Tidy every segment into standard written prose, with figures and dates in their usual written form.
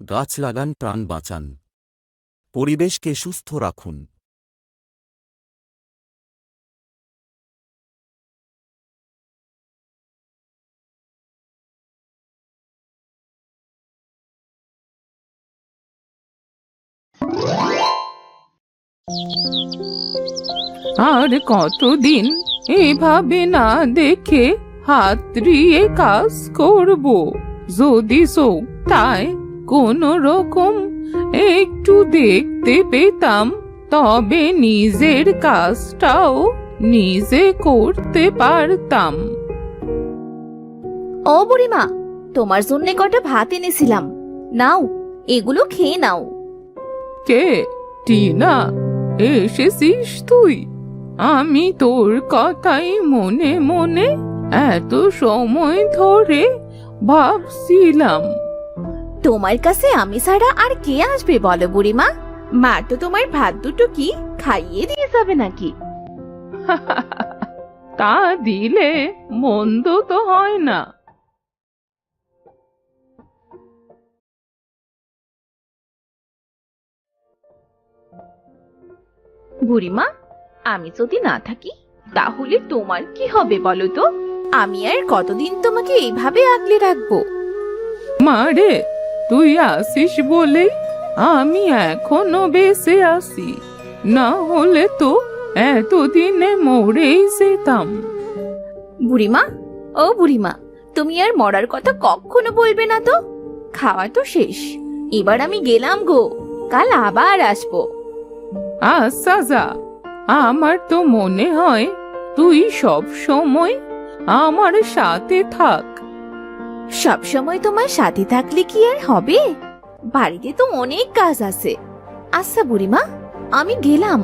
গাছ লাগান, প্রাণ বাঁচান, পরিবেশকে সুস্থ রাখুন। আর কতদিন এভাবে না দেখে হাতড়িয়ে কাজ করব? যদি চোখটায় কোনো রকম একটু দেখতে পেতাম, তবে নিজের কাজটাও নিজে করতে পারতাম। ও বুড়িমা, তোমার জন্য কটা ভাত এনেছিলাম, নাও, এগুলো খেয়ে নাও। কে? টিনা, এসেছিস তুই? আমি তোর কথাই মনে মনে এত সময় ধরে ভাবছিলাম। তোমার কাছে আমি ছাড়া আর কে আসবে বলো বুড়িমা? মা তো তোমার ভাত দুটো কি খাইয়ে দিয়ে যাবে নাকি? তা দিলে মন্দ তো হয় না। বুড়িমা, আমি যদি না থাকি তাহলে তোমার কি হবে বলো তো? আমি আর কতদিন তোমাকে এইভাবে আগলে রাখবো? মারে, তুই আসিস বলেই আমি এখনো বেঁচে আছি, না হলে তো এতদিনে মরেই যেতাম। বুড়িমা, ও বুড়িমা, তুমি আর মরার কথা কখনো বলবে না তো। খাওয়া তো শেষ, এবার আমি গেলাম গো, কাল আবার আসবো। আচ্ছা যা। আমার তো মনে হয় তুই সব সময় আমার সাথে থাক। সব সময় তোমার সাথে থাকলে কি আর হবে? বাড়িতে তো অনেক কাজ আছে। আচ্ছা বুড়িমা, আমি গেলাম।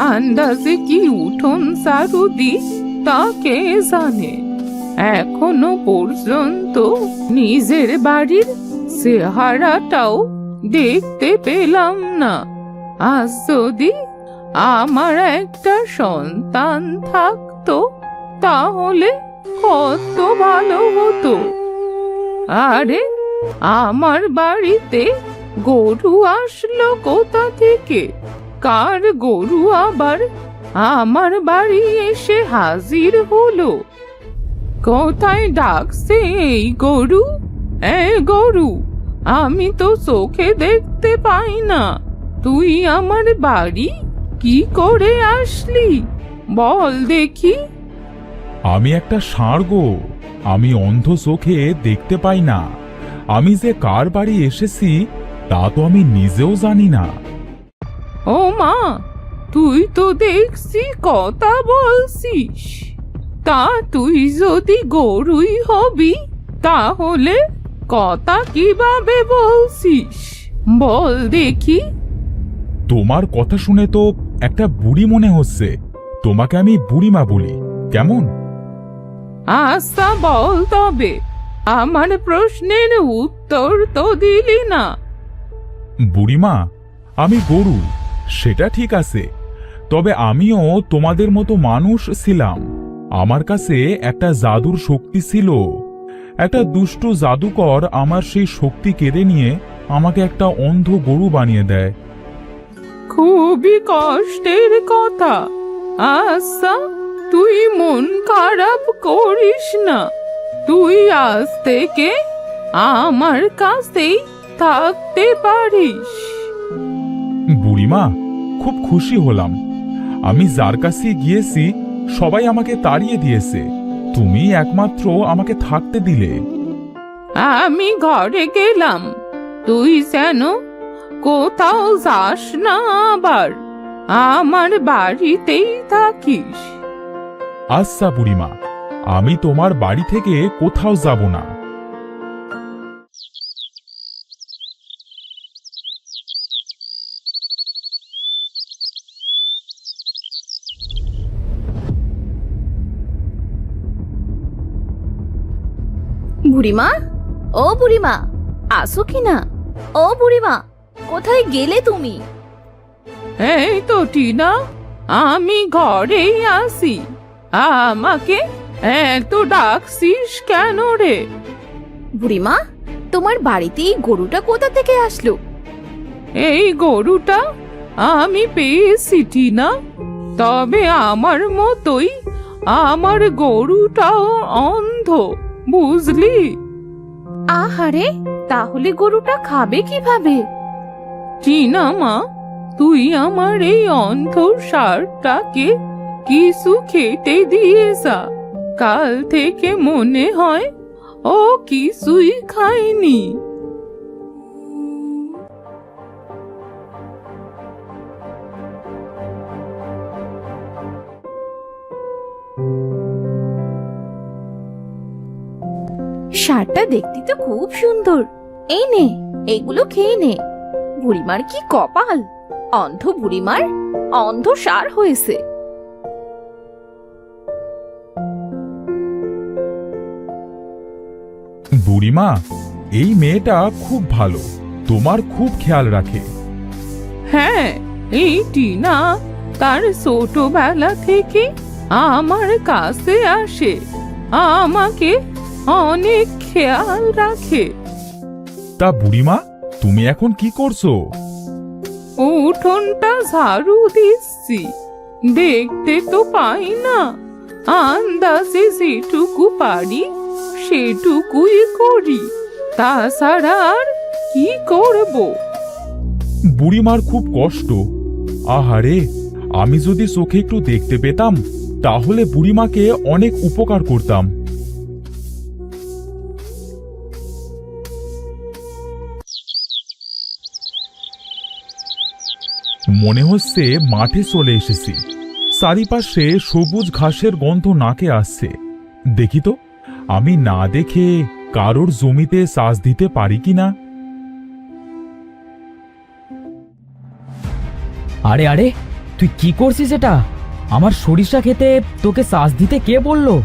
আন্দাজে কি উঠোন ঝাড়ু দি তা কে জানে। এখনো পর্যন্ত নিজের বাড়ির চেহারাটাও দেখতে পেলাম না। আজ যদি আমার একটা সন্তান থাকতো তাহলে কত ভালো হতো। আরে, আমার বাড়িতে গরু আসলো কোথা থেকে? কার গরু আবার আমার বাড়ি এসে হাজির হলো? কোথায় ডাকছে এই গরু? এ গরু, আমি তো চোখে দেখতে পাই না, তুই আমার বাড়ি কি করে আসলি? বল দেখি। আমি একটা ষাঁড় গো, আমি অন্ধ চোখে দেখতে পাই না। আমি যে কার বাড়ি এসেছি তা তো আমি নিজেও জানি না। ও মা, তুই তো দেখছি কথা বলছিস। তা তুই যদি গরুই হবি তাহলে কথা কিভাবে বলছিস? বল দেখি। তোমার কথা শুনে তো একটা বুড়ি মনে হচ্ছে, তোমাকে আমি বুড়িমা বলি, কেমন? আচ্ছা বল তবে, আমার প্রশ্নের উত্তর তো দিলি না। বুড়িমা, আমি গরু, সেটা ঠিক আছে, তবে আমিও তোমাদের মতো মানুষ ছিলাম। আমার কাছে একটা জাদুর শক্তি ছিল। একটা দুষ্টু জাদুকর আমার সেই শক্তি কেড়ে নিয়ে আমাকে একটা অন্ধ গরু বানিয়ে দেয়। খুবই কষ্টের কথা। আচ্ছা, তুই মন খারাপ করিস না, তুই আজ থেকে আমার কাছেই থাকতে পারিস। বুড়িমা, খুব খুশি হলাম। আমি যার কাছে গিয়েছি সবাই আমাকে তাড়িয়ে দিয়েছে, তুমি একমাত্র আমাকে থাকতে দিলে। আমি ঘরে গেলাম, তুই যেন কোথাও যাস না, আবার আমার বাড়িতেই থাকিস। আচ্ছা বুড়িমা, আমি তোমার বাড়ি থেকে কোথাও যাব না। বুড়িমা, ও বুড়িমা, আসো কি না? ও বুড়িমা, কোথায় গেলে তুমি? এই তো টিনা, আমি ঘরেই আছি। আমাকে এত ডাকছিস কেন রে? বুড়িমা, তোমার বাড়িতে এই গরুটা কোথা থেকে আসলো? এই গরুটা আমি পেয়েছি টিনা, তবে আমার মতোই আমার গরুটাও অন্ধ, বুঝলি? আহারে, তাহলে গরুটা খাবে কিভাবে? টিনা মা, তুই আমার এই অন্ধ ষাঁড়টাকে কিছু খেতে দিয়ে যা। কাল থেকে মনে হয় ও কিছুই খায়নি। ষাঁড়টা দেখতে তো খুব সুন্দর। এই নে, এগুলো খেয়ে নে। বুড়িমার কি কপাল, অন্ধ বুড়িমার অন্ধ ষাঁড় হয়েছে। বুড়িমা, এই মেয়েটা খুব ভালো, তোমার খুব খেয়াল রাখে। হ্যাঁ, এই টিনা তার ছোটবেলা থেকে আমার কাছে আসে, আমাকে অনেক খেয়াল রাখে। তা বুড়িমা, তুমি এখন কি করছো? উঠোনটা ঝাড়ু দিচ্ছি, দেখতে তো পাই না, আন্দাজে যেটুকু পারি সেটুকুই করি, তাছাড়া আর কি করব? বুড়িমার খুব কষ্ট। আহারে, আমি যদি চোখে একটু দেখতে পেতাম তাহলে বুড়িমাকে অনেক উপকার করতাম। মনে হচ্ছে মাঠে চলে এসেছি। চারিপাশে সবুজ ঘাসের গন্ধ নাকে আসছে। দেখি তো, আমি না দেখে কারোর জমিতে চাষ দিতে পারি কিনা। আরে আরে, তুই কি করছিস? এটা আমার সরিষা খেতে তোকে চাষ দিতে কে বললো?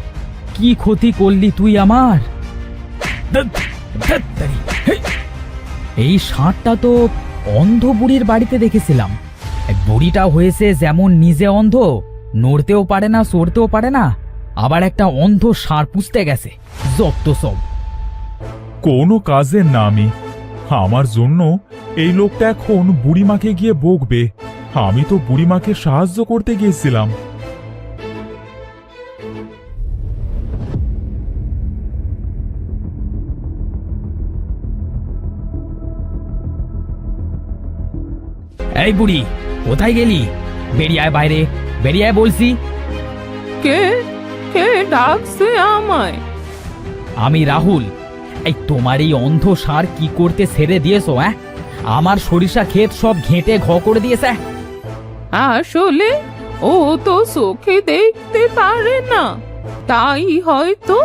কি ক্ষতি করলি তুই আমার? এই ষাঁড়টা তো অন্ধ বুড়ির বাড়িতে দেখেছিলাম। বুড়িটা হয়েছে যেমন নিজে অন্ধ, নড়তেও পারে না, সরতেও পারে না, আবার একটা অন্ধ ষাঁড় পুষতে গেছে। যত সব। কোনো কাজের না আমি। আমার জন্য এই লোকটা এখন বুড়িমাকে গিয়ে বকবে। আমি তো বুড়িমাকে সাহায্য করতে গিয়েছিলাম। এই বুড়ি, কোথায় গেলি? বেরিয়ে আয় বাইরে, বেরিয়ে আয় বলছি। কে কে ডাকছে আমায়? আমি রাহুল। এই তোমার এই অন্ধ ষাঁড় কি করতে ছেড়ে দিয়েছো? আমার সরিষা ক্ষেত সব ঘেঁটে ঘ করে দিয়েছে। আসলে ও তো চোখে দেখতে পারে না, তাই হয়তো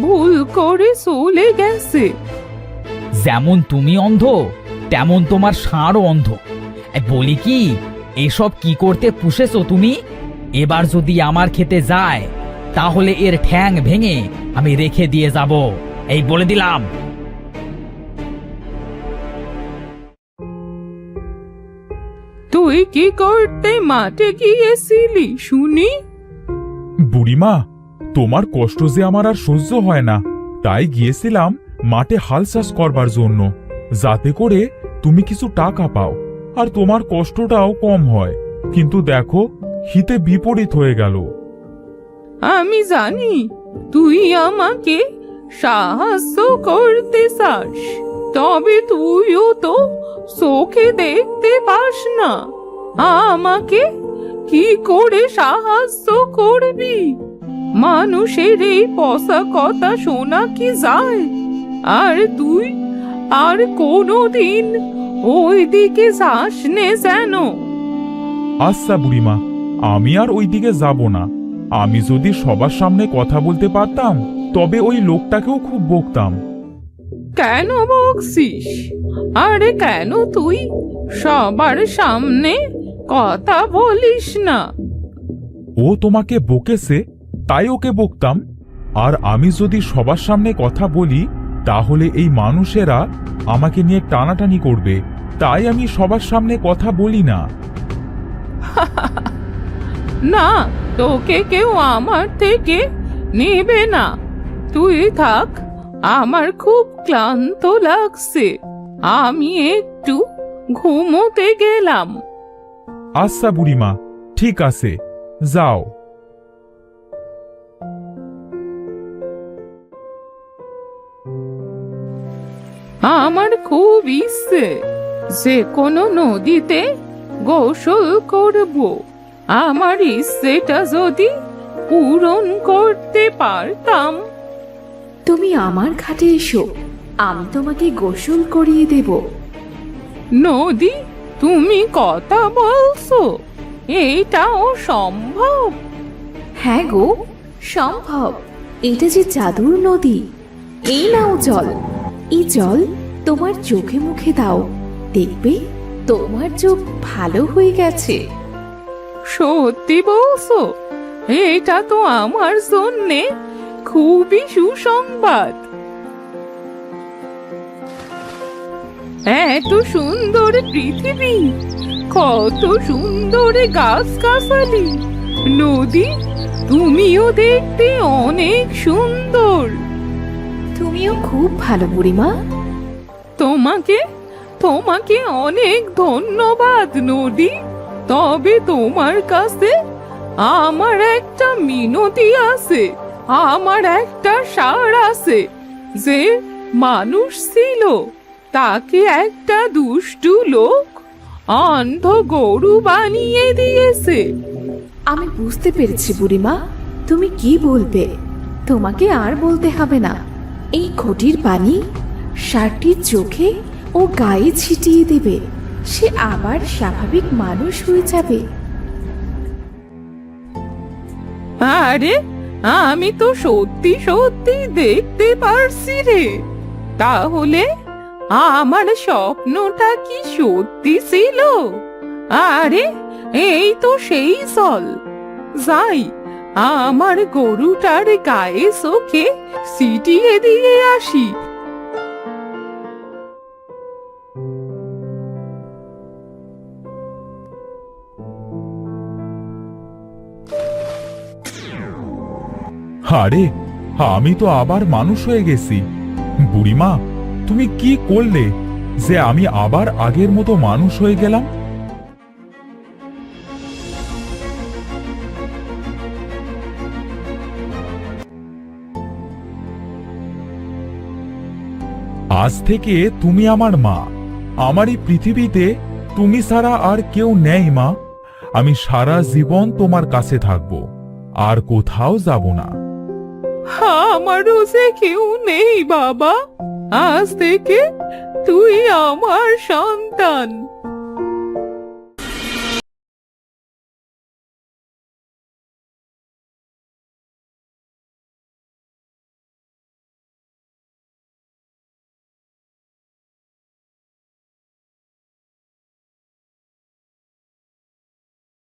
ভুল করে চলে গেছে। যেমন তুমি অন্ধ, তেমন তোমার ষাঁড়ও অন্ধ। বলি কি, এসব কি করতে পুষেছো তুমি? এবার যদি আমার খেতে যায় তাহলে এর ঠ্যাং ভেঙে আমি রেখে দিয়ে যাব, এই বলে দিলাম। তুই কি করতে মাঠে গিয়েছিলি শুনি? বুড়িমা, তোমার কষ্ট যে আমার আর সহ্য হয় না, তাই গিয়েছিলাম মাঠে হাল চাষ করবার জন্য, যাতে করে তুমি কিছু টাকা পাও আর তোমার কষ্টটাও কম হয়। কিন্তু দেখো, হিতে বিপরীত হয়ে গেল। আমি জানি তুই আমাকে সাহায্য করতে চাস, তবে তুইও তো চোখে দেখতে পাস না, আমাকে কি করে সাহায্য করবি? মানুষের এই পচা কথা শোনা কি যায়? আর তুই আর কোনোদিন ওই দিকে যাস নে যেন। আচ্ছা বুড়িমা, আমি আর ওই দিকে যাব না। আমি যদি সবার সামনে কথা বলতে পারতাম তবে ওই লোকটাকেও খুব বকতাম। কেন বকছিস? আরে কেন তুই সবার সামনে কথা বলিস না? ও তোমাকে বকেছে তাই ওকে বকতাম। আর আমি যদি সবার সামনে কথা বলি তাহলে এই মানুষেরা আমাকে নিয়ে টানাটানি করবে, তাই আমি সবার সামনে কথা বলি না। না, তোকে কেউ আমার থেকে নেবে না। তুই থাক, আমার খুব ক্লান্ত লাগছে, আমি একটু ঘুমোতে গেলাম। আচ্ছা বুড়িমা, ঠিক আছে, যাও। আমার খুব ইচ্ছে যে কোনো নদীতে গোসল করব। আমার ইচ্ছেটা যদি পূরণ করতে পারতাম। তুমি আমার ঘাটে এসো, আমি তোমাকে গোসল করিয়ে দেব। নদী, তুমি কথা বলছো? এইটাও সম্ভব? হ্যাঁ গো, সম্ভব। এটা যে জাদুর নদী। এই নাও জল, এই জল তোমার চোখে মুখে দাও, দেখবে তোমার চোখ ভালো হয়ে গেছে। সত্যি বলছো? এটা তো আমার জন্যে খুবই সুসংবাদ। এত সুন্দর পৃথিবী, কত সুন্দর গাছগাছালি। নদী, তুমিও দেখতে অনেক সুন্দর। তুমিও খুব ভালো বুড়িমা। তোমাকে তোমাকে অনেক ধন্যবাদ নদী। তবে তোমার কাছে আমার একটা মিনতি আছে। আমার একটা ষাঁড় আছে যে মানুষ ছিল, তাকে একটা দুষ্টু লোক অন্ধ গরু বানিয়ে দিয়েছে। আমি বুঝতে পেরেছি বুড়িমা, তুমি কি বলবে। তোমাকে আর বলতে হবে না। এই ঘটির পানি ষাঁড়টির চোখে ও গায়ে ছিটিয়ে দেবে, সে আবার স্বাভাবিক মানুষ হয়ে যাবে। আরে, আমি তো সত্যি সত্যি দেখতে পারছি রে। তাহলে আমার স্বপ্নটা কি সত্যি ছিল? আরে, এই তো সেই জল। যাই, আমার গরুটার গায়ে চোখে ছিটিয়ে দিয়ে আসি। আরে, আমি তো আবার মানুষ হয়ে গেছি। বুড়িমা, তুমি কি করলে যে আমি আবার আগের মতো মানুষ হয়ে গেলাম? আজ থেকে তুমি আমার মা। আমার এই পৃথিবীতে তুমি ছাড়া আর কেউ নেই মা। আমি সারা জীবন তোমার কাছে থাকবো, আর কোথাও যাব না। আমারও যে কেউ নেই বাবা। আজ থেকে তুই আমার সন্তান।